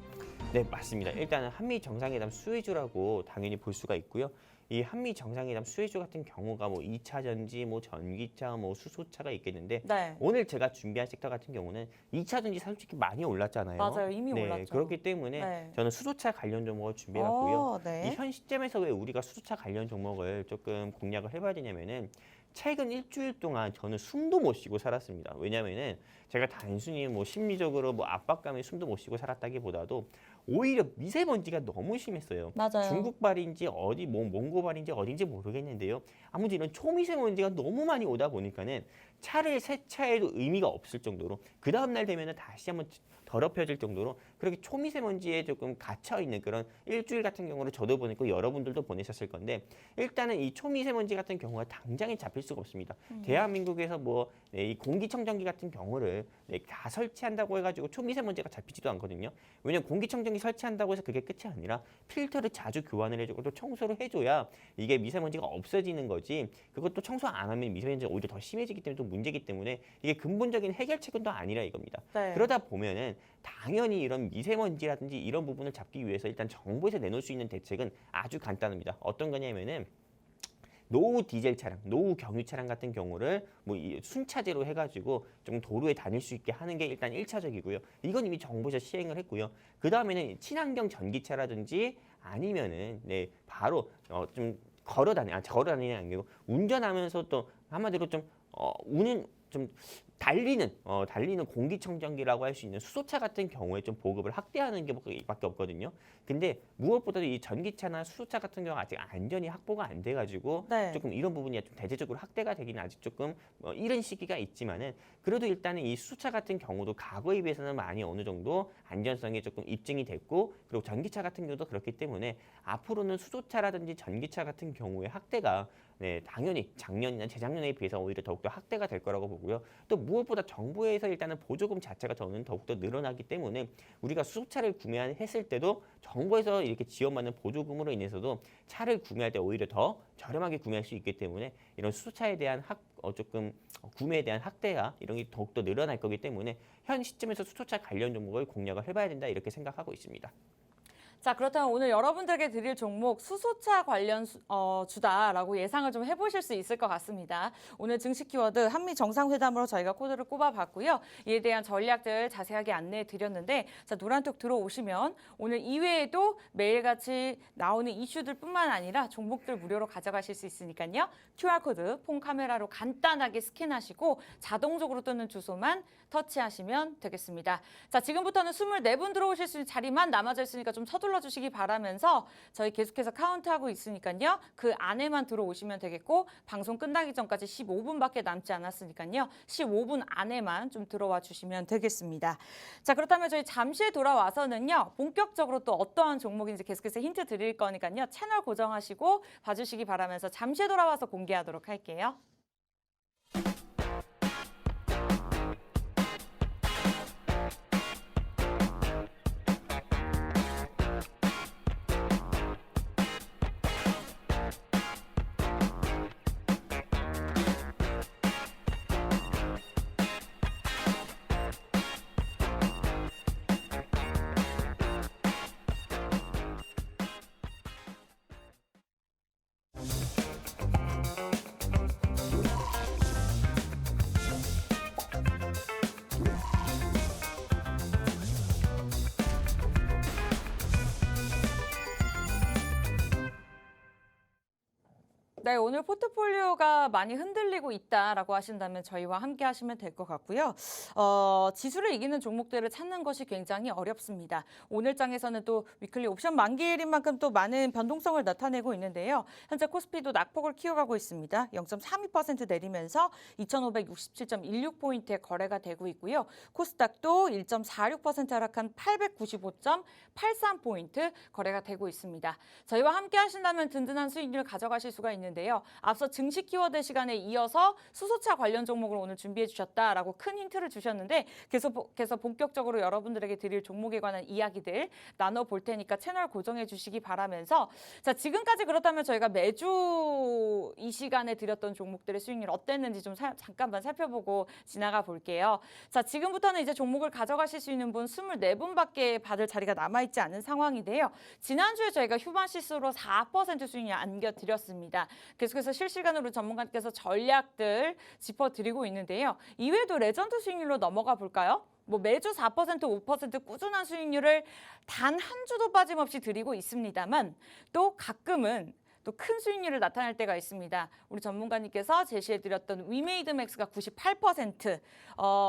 네, 맞습니다. 일단은 한미 정상회담 수혜주라고 당연히 볼 수가 있고요. 이 한미 정상회담 수혜주 같은 경우가 뭐 2차 전지, 뭐 전기차, 뭐 수소차가 있겠는데 네. 오늘 제가 준비한 섹터 같은 경우는 2차 전지 솔직히 많이 올랐잖아요. 맞아요. 이미 올랐죠. 그렇기 때문에 네. 저는 수소차 관련 종목을 준비해봤고요. 네. 이 현 시점에서 왜 우리가 수소차 관련 종목을 조금 공략을 해봐야 되냐면은 최근 일주일 동안 저는 숨도 못 쉬고 살았습니다. 왜냐면은 제가 단순히 뭐 심리적으로 뭐 압박감에 숨도 못 쉬고 살았다기보다도 오히려 미세먼지가 너무 심했어요. 맞아요. 중국발인지 어디 뭐 몽고발인지 어딘지 모르겠는데요. 아무튼 이런 초미세먼지가 너무 많이 오다 보니까는 차를 세차해도 의미가 없을 정도로 그 다음 날 되면은 다시 한번 더럽혀질 정도로 그렇게 초미세먼지에 조금 갇혀 있는 그런 일주일 같은 경우를 저도 보냈고 여러분들도 보내셨을 건데 일단은 이 초미세먼지 같은 경우가 당장에 잡힐 수가 없습니다. 대한민국에서 뭐 이 공기청정기 같은 경우를 다 설치한다고 해가지고 초미세먼지가 잡히지도 않거든요. 왜냐면 공기청정기 설치한다고 해서 그게 끝이 아니라 필터를 자주 교환을 해주고 또 청소를 해줘야 이게 미세먼지가 없어지는 거지. 그것도 청소 안 하면 미세먼지가 오히려 더 심해지기 때문에 또 문제이기 때문에 이게 근본적인 해결책은 또 아니라 이겁니다. 네. 그러다 보면은 당연히 이런 미세먼지라든지 이런 부분을 잡기 위해서 일단 정부에서 내놓을 수 있는 대책은 아주 간단합니다. 어떤 거냐면은 노후 디젤 차량, 노후 경유 차량 같은 경우를 뭐 순차제로 해가지고 좀 도로에 다닐 수 있게 하는 게 일단 1차적이고요. 이건 이미 정부에서 시행을 했고요. 그 다음에는 친환경 전기차라든지 아니면은 바로 좀 걸어다니는 게 아니고 운전하면서 또 한마디로 좀 우는 좀 달리는 공기청정기라고 할 수 있는 수소차 같은 경우에 좀 보급을 확대하는 게 밖에 없거든요. 근데 무엇보다도 이 전기차나 수소차 같은 경우 아직 안전이 확보가 안 돼가지고 네. 조금 이런 부분이 좀 대체적으로 확대가 되기는 아직 조금 이른 시기가 있지만은 그래도 일단은 이 수소차 같은 경우도 과거에 비해서는 많이 어느 정도 안전성이 조금 입증이 됐고 그리고 전기차 같은 경우도 그렇기 때문에 앞으로는 수소차라든지 전기차 같은 경우에 확대가 당연히 작년이나 재작년에 비해서 오히려 더욱더 확대가 될 거라고 보고요. 또 무엇보다 정부에서 일단은 보조금 자체가 저는 더욱더 늘어나기 때문에 우리가 수소차를 구매했을 때도 정부에서 이렇게 지원받는 보조금으로 인해서도 차를 구매할 때 오히려 더 저렴하게 구매할 수 있기 때문에 이런 수소차에 대한 조금 구매에 대한 확대가 이런 게 더욱더 늘어날 거기 때문에 현 시점에서 수소차 관련 종목을 공략을 해봐야 된다 이렇게 생각하고 있습니다. 자, 그렇다면 오늘 여러분들에게 드릴 종목 수소차 관련 주다라고 예상을 좀 해보실 수 있을 것 같습니다. 오늘 증시 키워드 한미 정상회담으로 저희가 코드를 꼽아봤고요. 이에 대한 전략들 자세하게 안내해 드렸는데 자, 노란톡 들어오시면 오늘 이외에도 매일같이 나오는 이슈들뿐만 아니라 종목들 무료로 가져가실 수 있으니까요. QR코드 폰 카메라로 간단하게 스캔하시고 자동적으로 뜨는 주소만 터치하시면 되겠습니다. 자, 지금부터는 24분 들어오실 수 있는 자리만 남아져 있으니까 좀 서둘러 주시기 바라면서 저희 계속해서 카운트하고 있으니까요. 그 안에만 들어오시면 되겠고 방송 끝나기 전까지 15분밖에 남지 않았으니까요. 15분 안에만 좀 들어와 주시면 되겠습니다. 자, 그렇다면 저희 잠시 돌아와서는요. 본격적으로 또 어떠한 종목인지 계속해서 힌트 드릴 거니까요. 채널 고정하시고 봐주시기 바라면서 잠시 돌아와서 공개하도록 할게요. 네, 오늘 포트폴리오가 많이 흔들리고 있다라고 하신다면 저희와 함께 하시면 될 것 같고요. 지수를 이기는 종목들을 찾는 것이 굉장히 어렵습니다. 오늘 장에서는 또 위클리 옵션 만기일인 만큼 또 많은 변동성을 나타내고 있는데요. 현재 코스피도 낙폭을 키워가고 있습니다. 0.32% 내리면서 2,567.16포인트에 거래가 되고 있고요. 코스닥도 1.46% 하락한 895.83포인트 거래가 되고 있습니다. 저희와 함께 하신다면 든든한 수익률을 가져가실 수가 있는데요. 앞서 증시 키워드 시간에 이어서 수소차 관련 종목을 오늘 준비해 주셨다라고 큰 힌트를 주셨는데 계속해서 본격적으로 여러분들에게 드릴 종목에 관한 이야기들 나눠볼 테니까 채널 고정해 주시기 바라면서 자, 지금까지 그렇다면 저희가 매주 이 시간에 드렸던 종목들의 수익률 어땠는지 좀 잠깐만 살펴보고 지나가 볼게요. 자, 지금부터는 이제 종목을 가져가실 수 있는 분 24분밖에 받을 자리가 남아있지 않은 상황인데요. 지난주에 저희가 휴반 시스로 4% 수익률 안겨드렸습니다. 계속해서 실시간으로 전문가께서 전략들 짚어드리고 있는데요. 이외에도 레전드 수익률로 넘어가 볼까요? 뭐 매주 4%, 5% 꾸준한 수익률을 단 한 주도 빠짐없이 드리고 있습니다만 또 가끔은 또 큰 수익률을 나타낼 때가 있습니다. 우리 전문가님께서 제시해드렸던 위메이드맥스가 98%.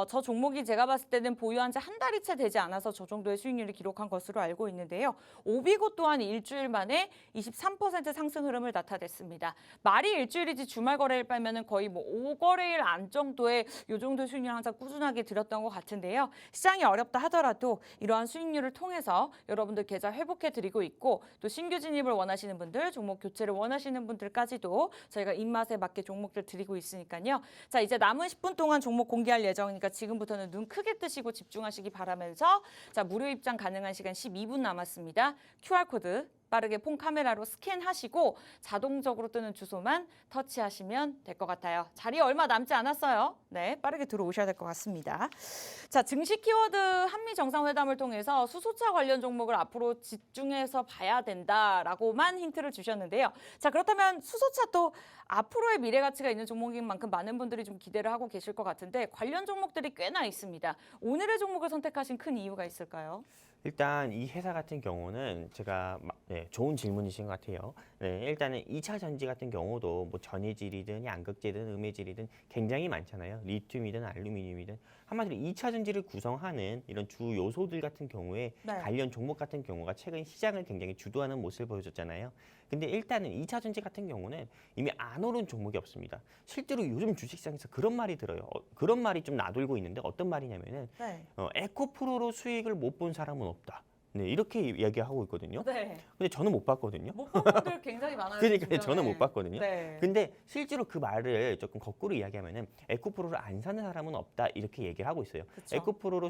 저 종목이 제가 봤을 때는 보유한 지 한 달이 채 되지 않아서 저 정도의 수익률을 기록한 것으로 알고 있는데요. 오비고 또한 일주일 만에 23% 상승 흐름을 나타냈습니다. 말이 일주일이지 주말 거래일 빼면은 거의 뭐 5거래일 안 정도의 요 정도의 수익률 항상 꾸준하게 드렸던 것 같은데요. 시장이 어렵다 하더라도 이러한 수익률을 통해서 여러분들 계좌 회복해드리고 있고 또 신규 진입을 원하시는 분들, 종목 교체를 원하시는 분들까지도 저희가 입맛에 맞게 종목들 드리고 있으니까요. 자, 이제 남은 10분 동안 종목 공개할 예정이니까 지금부터는 눈 크게 뜨시고 집중하시기 바라면서 자, 무료 입장 가능한 시간 12분 남았습니다. QR코드 빠르게 폰 카메라로 스캔하시고 자동적으로 뜨는 주소만 터치하시면 될 것 같아요. 자리 얼마 남지 않았어요. 네, 빠르게 들어오셔야 될 것 같습니다. 자, 증시 키워드 한미 정상회담을 통해서 수소차 관련 종목을 앞으로 집중해서 봐야 된다라고만 힌트를 주셨는데요. 자, 그렇다면 수소차 또 앞으로의 미래 가치가 있는 종목인 만큼 많은 분들이 좀 기대를 하고 계실 것 같은데 관련 종목들이 꽤나 있습니다. 오늘의 종목을 선택하신 큰 이유가 있을까요? 일단 이 회사 같은 경우는 제가 좋은 질문이신 것 같아요. 네, 일단은 2차 전지 같은 경우도 뭐 전해질이든 양극재든 음해질이든 굉장히 많잖아요. 리튬이든 알루미늄이든 한마디로 2차 전지를 구성하는 이런 주 요소들 같은 경우에 네. 관련 종목 같은 경우가 최근 시장을 굉장히 주도하는 모습을 보여줬잖아요. 근데 일단은 2차 전지 같은 경우는 이미 안 오른 종목이 없습니다. 실제로 요즘 주식시장에서 그런 말이 들어요. 그런 말이 좀 나돌고 있는데 어떤 말이냐면은 네. 에코프로로 수익을 못 본 사람은 없다. 네, 이렇게 이야기하고 있거든요. 네. 근데 저는 못 봤거든요. 못 본 분들 굉장히 많아요. 그러니까 주변에. 저는 못 봤거든요. 네. 근데 실제로 그 말을 조금 거꾸로 이야기하면은 에코프로를 안 사는 사람은 없다 이렇게 얘기를 하고 있어요. 그쵸. 에코프로로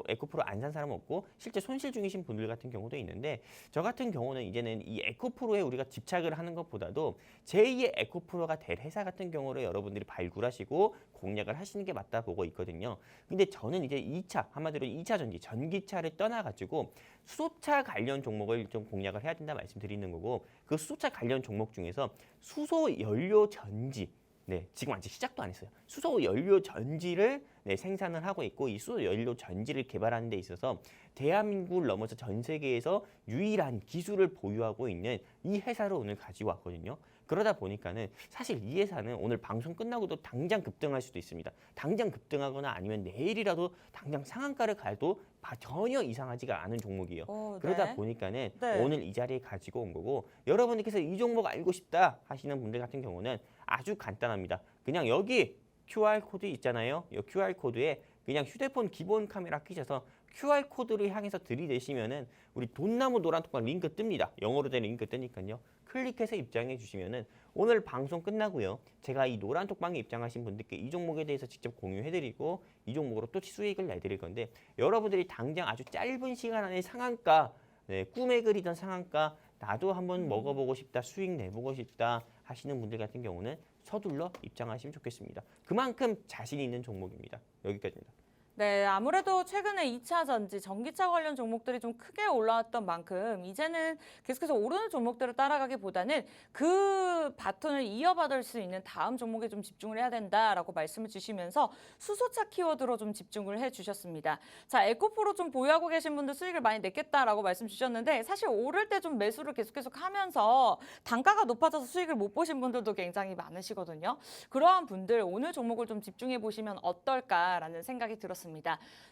에코프로 안 산 사람은 없고 실제 손실 중이신 분들 같은 경우도 있는데 저 같은 경우는 이제는 이 에코프로에 우리가 집착을 하는 것보다도 제2의 에코프로가 될 회사 같은 경우를 여러분들이 발굴하시고 공략을 하시는 게 맞다 보고 있거든요. 근데 저는 이제 2차 한마디로 2차 전지 전기차를 떠나가지고 수소차 관련 종목을 좀 공략을 해야 된다 말씀드리는 거고 그 수소차 관련 종목 중에서 수소 연료 전지 네, 지금 아직 시작도 안 했어요. 수소 연료 전지를 네, 생산을 하고 있고 이 수소 연료 전지를 개발하는 데 있어서 대한민국을 넘어서 전 세계에서 유일한 기술을 보유하고 있는 이 회사를 오늘 가지고 왔거든요. 그러다 보니까는 사실 이 회사는 오늘 방송 끝나고도 당장 급등할 수도 있습니다. 당장 급등하거나 아니면 내일이라도 당장 상한가를 가도 전혀 이상하지가 않은 종목이에요. 그러다 네. 보니까는 네. 오늘 이 자리에 가지고 온 거고 여러분들께서 이 종목 알고 싶다 하시는 분들 같은 경우는 아주 간단합니다. 그냥 여기 QR코드 있잖아요. 이 QR코드에 그냥 휴대폰 기본 카메라 끼셔서 QR코드를 향해서 들이대시면은 우리 돈나무 노란톡방 링크 뜹니다. 영어로 된 링크 뜨니까요. 클릭해서 입장해 주시면은 오늘 방송 끝나고요. 제가 이 노란톡방에 입장하신 분들께 이 종목에 대해서 직접 공유해드리고 이 종목으로 또 수익을 내드릴 건데 여러분들이 당장 아주 짧은 시간 안에 상한가, 네, 꿈에 그리던 상한가 나도 한번 먹어보고 싶다, 수익 내보고 싶다 하시는 분들 같은 경우는 서둘러 입장하시면 좋겠습니다. 그만큼 자신 있는 종목입니다. 여기까지입니다. 네, 아무래도 최근에 2차 전지, 전기차 관련 종목들이 좀 크게 올라왔던 만큼 이제는 계속해서 오르는 종목들을 따라가기보다는 그 바톤을 이어받을 수 있는 다음 종목에 좀 집중을 해야 된다라고 말씀을 주시면서 수소차 키워드로 좀 집중을 해주셨습니다. 자, 에코프로 좀 보유하고 계신 분들 수익을 많이 냈겠다라고 말씀 주셨는데 사실 오를 때 좀 매수를 계속 하면서 단가가 높아져서 수익을 못 보신 분들도 굉장히 많으시거든요. 그러한 분들 오늘 종목을 좀 집중해 보시면 어떨까라는 생각이 들었습니다.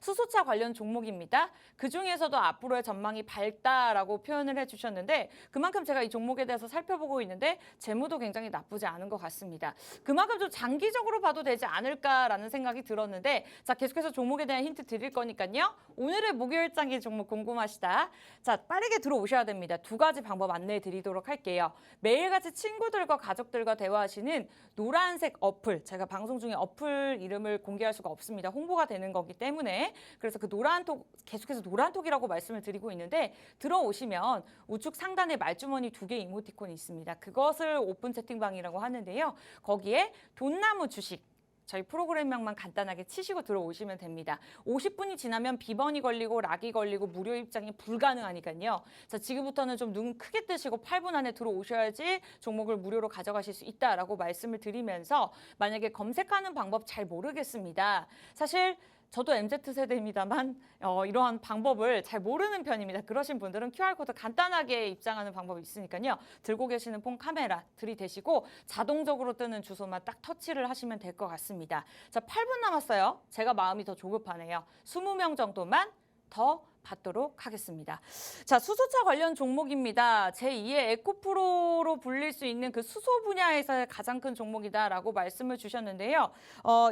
수소차 관련 종목입니다. 그중에서도 앞으로의 전망이 밝다라고 표현을 해주셨는데 그만큼 제가 이 종목에 대해서 살펴보고 있는데 재무도 굉장히 나쁘지 않은 것 같습니다. 그만큼 좀 장기적으로 봐도 되지 않을까라는 생각이 들었는데 자 계속해서 종목에 대한 힌트 드릴 거니까요. 오늘의 목요일장기 종목 궁금하시다. 자 빠르게 들어오셔야 됩니다. 두 가지 방법 안내해 드리도록 할게요. 매일같이 친구들과 가족들과 대화하시는 노란색 어플 제가 방송 중에 어플 이름을 공개할 수가 없습니다. 홍보가 되는 거기 때문에 그래서 그 노란톡 계속해서 노란톡이라고 말씀을 드리고 있는데 들어오시면 우측 상단에 말주머니 2개 이모티콘이 있습니다. 그것을 오픈 채팅방이라고 하는데요. 거기에 돈나무 주식 저희 프로그램명만 간단하게 치시고 들어오시면 됩니다. 50분이 지나면 비번이 걸리고 락이 걸리고 무료 입장이 불가능하니까요. 자, 지금부터는 좀 눈 크게 뜨시고 8분 안에 들어오셔야지 종목을 무료로 가져가실 수 있다라고 말씀을 드리면서 만약에 검색하는 방법 잘 모르겠습니다. 사실 저도 MZ세대입니다만 이러한 방법을 잘 모르는 편입니다. 그러신 분들은 QR코드 간단하게 입장하는 방법이 있으니까요. 들고 계시는 폰 카메라 들이대시고 자동적으로 뜨는 주소만 딱 터치를 하시면 될 것 같습니다. 자, 8분 남았어요. 제가 마음이 더 조급하네요. 20명 정도만 더 받도록 하겠습니다. 자, 수소차 관련 종목입니다. 제2의 에코프로로 불릴 수 있는 그 수소 분야에서의 가장 큰 종목이다라고 말씀을 주셨는데요.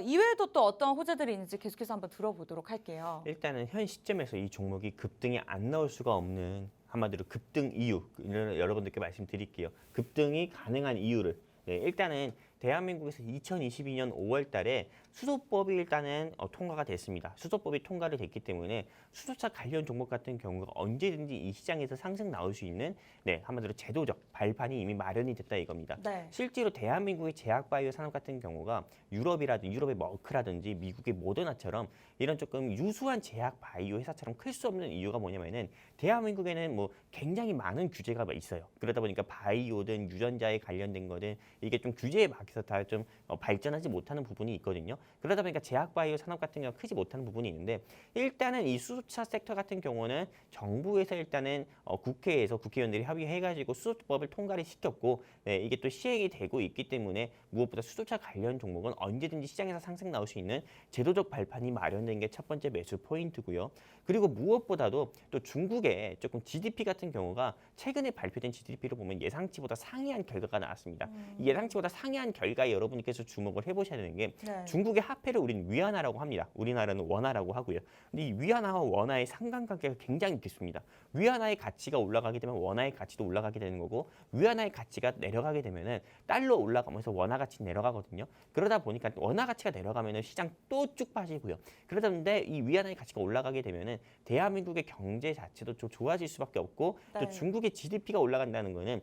이외에도 또 어떤 호재들이 있는지 계속해서 한번 들어보도록 할게요. 일단은 현 시점에서 이 종목이 급등이 안 나올 수가 없는 한마디로 급등 이유 여러분들께 말씀드릴게요. 급등이 가능한 이유를 일단은 대한민국에서 2022년 5월 달에 수소법이 일단은 통과가 됐습니다. 수소법이 통과를 됐기 때문에 수소차 관련 종목 같은 경우가 언제든지 이 시장에서 상승 나올 수 있는 한마디로 제도적 발판이 이미 마련이 됐다 이겁니다. 네. 실제로 대한민국의 제약바이오 산업 같은 경우가 유럽의 머크라든지 미국의 모더나처럼 이런 조금 유수한 제약바이오 회사처럼 클 수 없는 이유가 뭐냐면은 대한민국에는 뭐 굉장히 많은 규제가 있어요. 그러다 보니까 바이오든 유전자에 관련된 거든 이게 좀 규제에 막혀서 다 좀 발전하지 못하는 부분이 있거든요. 그러다 보니까 제약바이오 산업 같은 경우가 크지 못하는 부분이 있는데 일단은 이 수소차 섹터 같은 경우는 정부에서 일단은 국회에서 국회의원들이 협의해가지고 수소법을 통과를 시켰고 이게 또 시행이 되고 있기 때문에 무엇보다 수소차 관련 종목은 언제든지 시장에서 상승 나올 수 있는 제도적 발판이 마련된 게 첫 번째 매수 포인트고요. 그리고 무엇보다도 또 중국의 조금 GDP 같은 경우가 최근에 발표된 GDP를 보면 예상치보다 상이한 결과가 나왔습니다. 이 예상치보다 상이한 결과에 여러분께서 주목을 해보셔야 되는 게 네. 중국의 화폐를 우리는 위안화라고 합니다. 우리나라는 원화라고 하고요. 근데 이 위안화와 원화의 상관관계가 굉장히 깊습니다. 위안화의 가치가 올라가게 되면 원화의 가치도 올라가게 되는 거고 위안화의 가치가 내려가게 되면은 달러 올라가면서 원화 가치 내려가거든요. 그러다 보니까 원화 가치가 내려가면은 시장 또 쭉 빠지고요. 그러다 보는데 이 위안화의 가치가 올라가게 되면은 대한민국의 경제 자체도 좀 좋아질 수밖에 없고 또 네. 중국의 GDP가 올라간다는 거는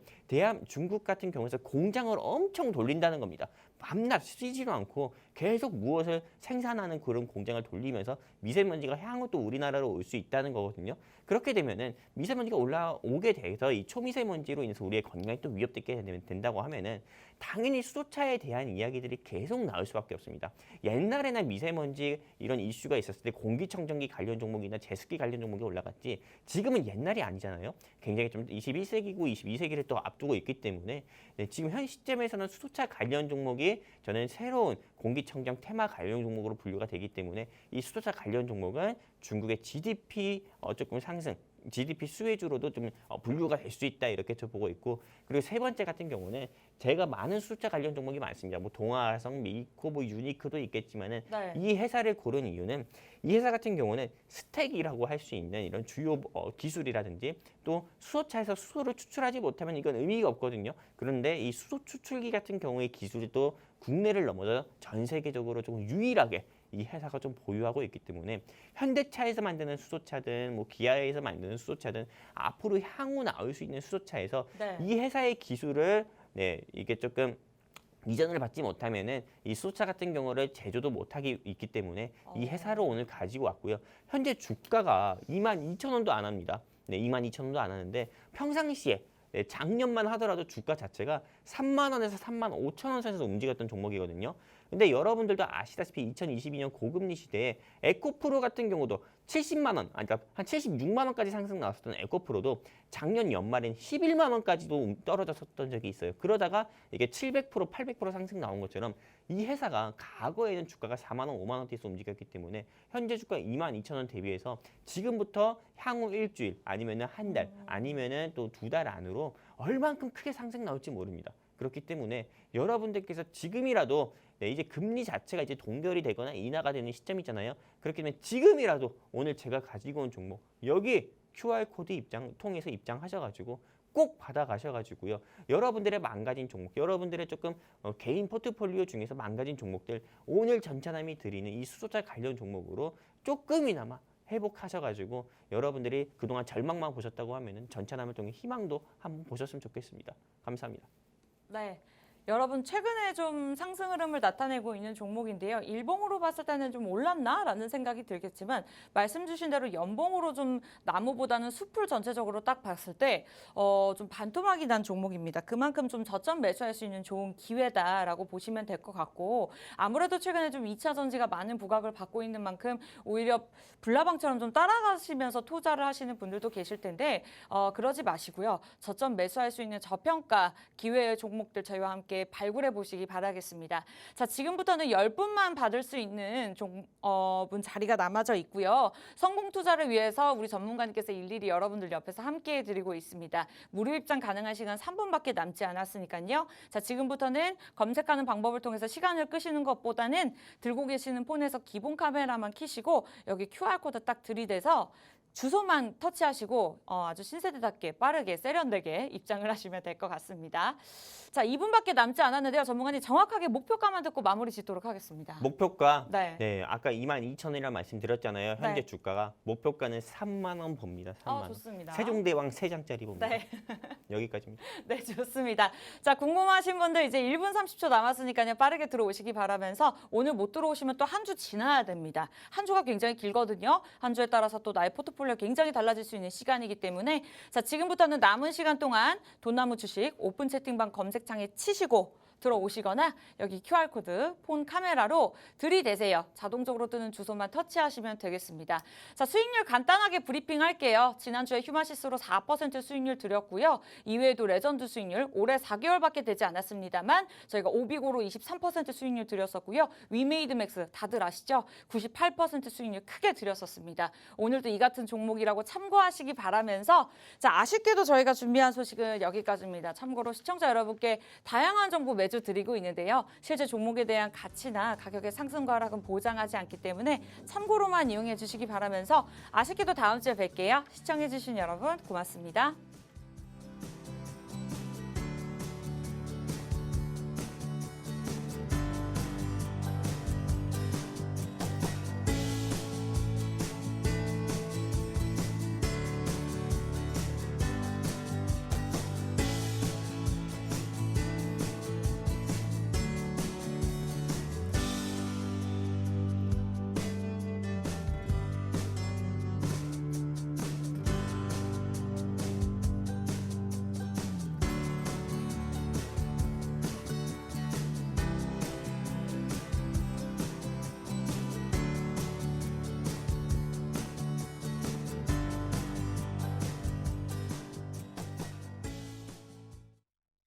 중국 같은 경우에서 공장을 엄청 돌린다는 겁니다. 밤낮 쉬지도 않고 계속 무엇을 생산하는 그런 공장을 돌리면서 미세먼지가 향후 또 우리나라로 올 수 있다는 거거든요. 그렇게 되면은 미세먼지가 올라오게 돼서 이 초미세먼지로 인해서 우리의 건강이 또 위협되게 된다고 하면은 당연히 수소차에 대한 이야기들이 계속 나올 수밖에 없습니다. 옛날에나 미세먼지 이런 이슈가 있었을 때 공기청정기 관련 종목이나 제습기 관련 종목이 올라갔지 지금은 옛날이 아니잖아요. 굉장히 좀 21세기고 22세기를 또 앞두고 있기 때문에 네, 지금 현 시점에서는 수소차 관련 종목이 저는 새로운 공기청정 테마 관련 종목으로 분류가 되기 때문에 이 수소차 관련 종목은 중국의 GDP 조금 상승 GDP 수혜주로도 좀 분류가 될 수 있다 이렇게 저 보고 있고 그리고 세 번째 같은 경우는 제가 많은 수소차 관련 종목이 많습니다. 뭐 동아성, 미코, 뭐 유니크도 있겠지만은 네. 이 회사를 고른 이유는 이 회사 같은 경우는 스택이라고 할 수 있는 이런 주요 기술이라든지 또 수소차에서 수소를 추출하지 못하면 이건 의미가 없거든요. 그런데 이 수소 추출기 같은 경우의 기술이 또 국내를 넘어서 전 세계적으로 조금 유일하게 이 회사가 좀 보유하고 있기 때문에 현대차에서 만드는 수소차든 뭐 기아에서 만드는 수소차든 앞으로 향후 나올 수 있는 수소차에서 네. 이 회사의 기술을 네, 이게 조금 이전을 받지 못하면은 이 수소차 같은 경우를 제조도 못하기 있기 때문에 이 회사를 오늘 가지고 왔고요. 현재 주가가 22,000원도 안 합니다. 네, 22,000원도 안 하는데 평상시에 네, 작년만 하더라도 주가 자체가 3만 원에서 3만 5천 원 선에서 움직였던 종목이거든요. 근데 여러분들도 아시다시피 2022년 고금리 시대에 에코프로 같은 경우도 70만 원, 그러니까 한 76만 원까지 상승 나왔었던 에코프로도 작년 연말엔 11만 원까지도 떨어졌었던 적이 있어요. 그러다가 이게 700%, 800% 상승 나온 것처럼 이 회사가 과거에는 주가가 4만 원, 5만 원대에서 움직였기 때문에 현재 주가 22,000원 대비해서 지금부터 향후 일주일 아니면은 한 달 아니면은 또 두 달 안으로 얼만큼 크게 상승 나올지 모릅니다. 그렇기 때문에 여러분들께서 지금이라도 네, 이제 금리 자체가 이제 동결이 되거나 인하가 되는 시점이잖아요. 그렇기 때문에 지금이라도 오늘 제가 가지고 온 종목 여기 QR코드 통해서 입장하셔가지고 꼭 받아가셔가지고요. 여러분들의 망가진 종목, 여러분들의 조금 개인 포트폴리오 중에서 망가진 종목들 오늘 전차남이 드리는 이 수소차 관련 종목으로 조금이나마 회복하셔가지고 여러분들이 그동안 절망만 보셨다고 하면은 전차남을 통해 희망도 한번 보셨으면 좋겠습니다. 감사합니다. 네. 여러분 최근에 좀 상승 흐름을 나타내고 있는 종목인데요. 일봉으로 봤을 때는 좀 올랐나라는 생각이 들겠지만 말씀 주신 대로 연봉으로 좀 나무보다는 숲을 전체적으로 딱 봤을 때 좀 반토막이 난 종목입니다. 그만큼 좀 저점 매수할 수 있는 좋은 기회다라고 보시면 될 것 같고 아무래도 최근에 좀 2차 전지가 많은 부각을 받고 있는 만큼 오히려 불나방처럼 좀 따라가시면서 투자를 하시는 분들도 계실 텐데 그러지 마시고요. 저점 매수할 수 있는 저평가 기회의 종목들 저희와 함께 발굴해 보시기 바라겠습니다. 자, 지금부터는 10분만 받을 수 있는 분 자리가 남아져 있고요. 성공 투자를 위해서 우리 전문가님께서 일일이 여러분들 옆에서 함께 해드리고 있습니다. 무료 입장 가능한 시간 3분밖에 남지 않았으니까요. 자, 지금부터는 검색하는 방법을 통해서 시간을 끄시는 것보다는 들고 계시는 폰에서 기본 카메라만 켜시고 여기 QR코드 딱 들이대서 주소만 터치하시고 아주 신세대답게 빠르게 세련되게 입장을 하시면 될 것 같습니다. 자, 2분밖에 남지 않았는데요. 전문가님 정확하게 목표가만 듣고 마무리 짓도록 하겠습니다. 목표가 네. 아까 22,000원이라고 말씀드렸잖아요. 현재 네. 주가가 목표가는 3만 원 봅니다. 3만 원. 좋습니다. 세종대왕 3장짜리 봅니다. 네. 여기까지입니다. 네, 좋습니다. 자, 궁금하신 분들 이제 1분 30초 남았으니까요. 빠르게 들어오시기 바라면서 오늘 못 들어오시면 또 한 주 지나야 됩니다. 한 주가 굉장히 길거든요. 한 주에 따라서 또 나의 포트폴리오 굉장히 달라질 수 있는 시간이기 때문에 자, 지금부터는 남은 시간 동안 돈나무 주식 오픈 채팅방 검색창에 치시고 들어오시거나 여기 QR코드 폰 카메라로 들이대세요. 자동적으로 뜨는 주소만 터치하시면 되겠습니다. 자, 수익률 간단하게 브리핑 할게요. 지난주에 휴마시스로 4% 수익률 드렸고요. 이외에도 레전드 수익률 올해 4개월밖에 되지 않았습니다만 저희가 오비고로 23% 수익률 드렸었고요. 위메이드 맥스 다들 아시죠? 98% 수익률 크게 드렸었습니다. 오늘도 이 같은 종목이라고 참고하시기 바라면서 자, 아쉽게도 저희가 준비한 소식은 여기까지입니다. 참고로 시청자 여러분께 다양한 정보 매주 드리고 있는데요. 실제 종목에 대한 가치나 가격의 상승과 하락은 보장하지 않기 때문에 참고로만 이용해 주시기 바라면서 아쉽게도 다음 주에 뵐게요. 시청해 주신 여러분 고맙습니다.